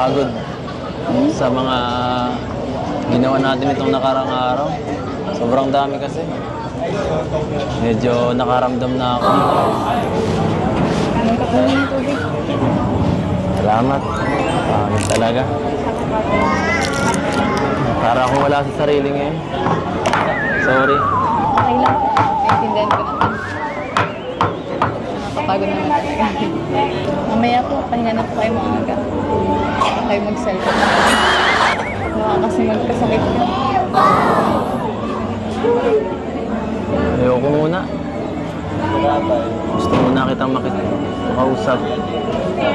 pagod sa mga ginawa natin itong nakarang araw. Sobrang dami kasi. Medyo nakaramdam na ako. Anong kapunin ng tubig? Salamat. Pangit talaga. Para akong wala sa sarili ngayon. Sorry. Okay lang. Naintindihan ko naman. Nakapagod naman talaga. Mamaya po, pahinga na po kayo maaga. Kayo mag-cellphone. Baka kasi magkasakit ka. Ayoko muna. Gusto muna kitang makausap.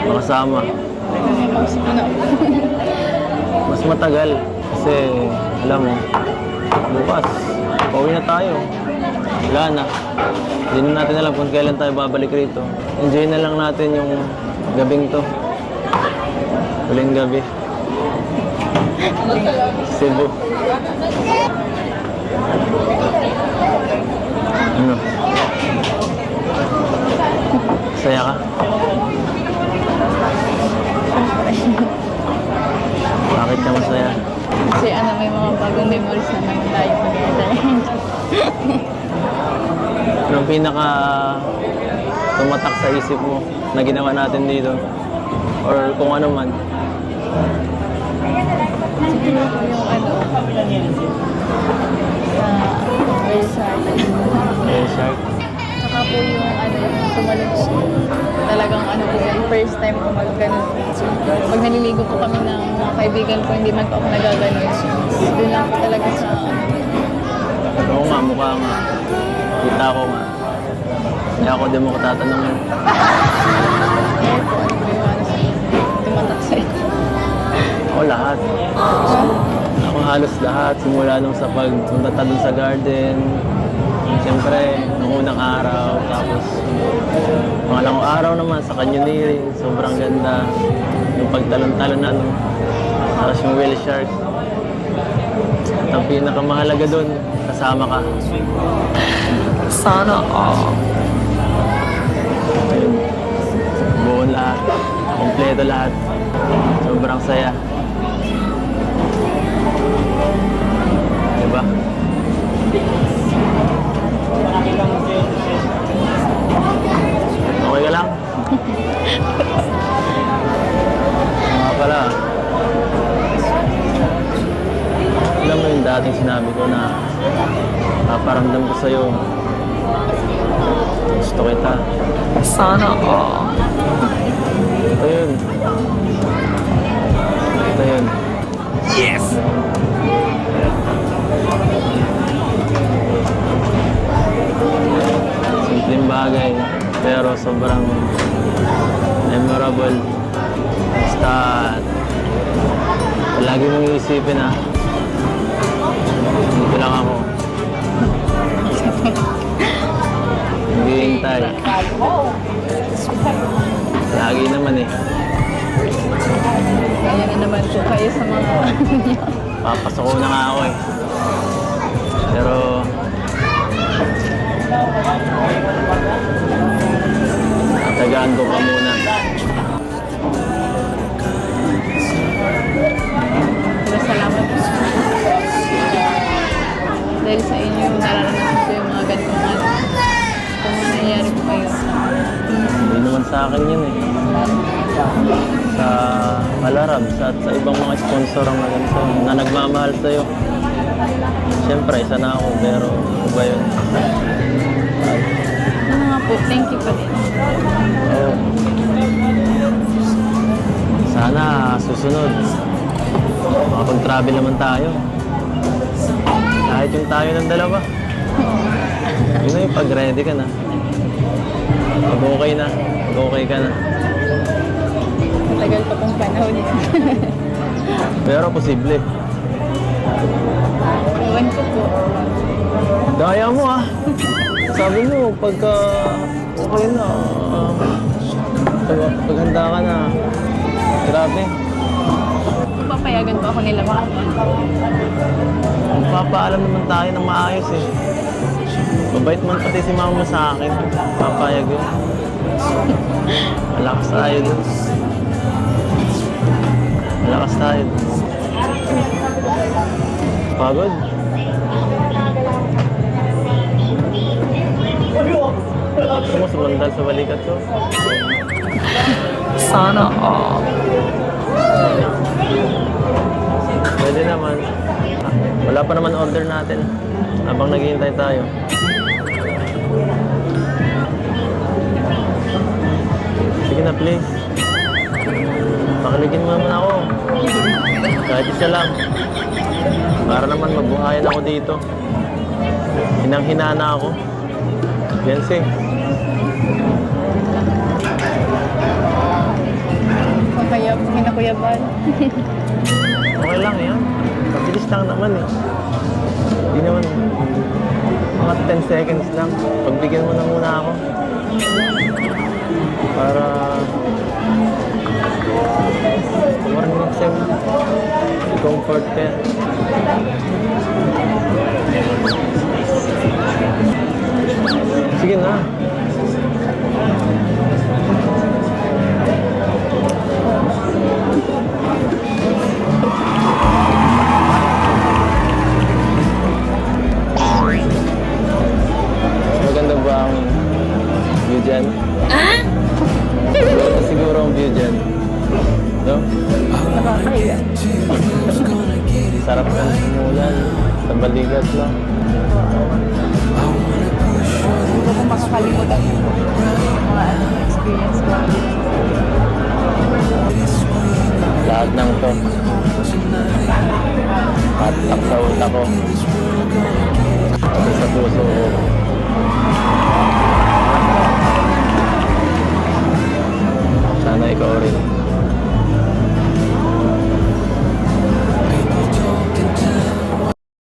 Makasama. Makausap mo na. Mas matagal. Kasi, alam mo, bukas, pauwi na tayo. Wala na. Hindi na natin alam kung kailan tayo babalik rito. Enjoy na lang natin yung gabing to. Huling gabi. Cebu. Ano? Saya ka? Bakit ka masaya? Kasi may mga bagong memories na naman tayo mag-enjoy. Anong pinaka tumatak sa isip mo na ginawa natin dito? Or kung ano man? Siguro po yung sa Eh, shark. Tsaka po yung yung tumalon siya. Talagang po yung first time ko mag-ganon. Pag naliligo po kami ng mga kaibigan ko, hindi man po ako nagaganon. Doon lang po talaga sa Oo nga, mukha nga. Kita ko nga. Kaya ako din mo ko tatanungin. kaya po po yung sa tumatak sa ito. Ako lahat. Ako halos lahat. Simula nung sa pagpunta dun sa garden. Siyempre, nung unang araw. Tapos, pangalawang araw naman sa canyoneering. Sobrang ganda. Yung pagtalon-talon na tapos yung whale shark. At ang pinakamahalaga dun, kasama ka. Sana all. Ayun. Buo lahat. Kompleto lahat. Sobrang saya. Diba? Okay ka lang? Nga pala. Alam mo yung dating sinabi ko na paparamdam ko sa'yo. Gusto kita. Sana all. Ito yun. Ito yun. Yes! Simpleng bagay, pero sobrang memorable. Basta, palagi mong iisipin dito lang ako. Hindi hintay. Lagi naman eh. Kaya na naman po kayo sa mga Papasok ko na nga ako eh. Pero tatagaan ko pa muna. Pero salamat po. Dahil sa inyo, nararanasan ko yung mga ganitong kung nangyayari po kayo. Hindi naman sa akin yun eh. Sa Malarabs at sa ibang mga sponsor ang ganito na nagmamahal sa'yo. Siyempre, isa na ako, pero iba yun. Ano nga po, thank you pa din. Oh. Sana susunod. Makapag-travel naman tayo. Kahit yung tayo ng dalawa. Yun na yung pag-ready ka na. Pag okay na. Pag okay ka na. Matagal pa pong panahon yun. Pero posible. Iwan ko po. Daya mo ah. Sabi mo, pagka okay na, paghanda ka na, grabe. Papayagan po ako nila mga. Magpapaalam naman tayo ng maayos eh. Mabait man pati si mama mo sa akin. Papayag yun. Malakas tayo dun. Malakas tayo. Pagod? Gusto mo sumandal sa balikat ko? Sana all. Pwede naman. Wala pa naman order natin. Habang naghihintay tayo. Sige na, please. Pakiligin mo naman ako. Kahit isa lang. Para naman mabuhayan ako dito. Hinang-hina na ako. Beyonce. Kinakuyaban. Okay lang yan. Mabilis lang naman eh. Hindi naman. Mga 10 seconds lang. Pagbigyan mo na muna ako. Para... Kumarinig sa'yo. I-comfort ka. Sige na. Maganda ba ang view dyan? Ah? Maganda siguro ang view dyan. No? Nakakahiya. Sarap ng umulan sa balikat, no? Hindi ko makakalimutan yung mga experience ko. Lahat ng to. Patak sa utak ko. Pati sa puso ko.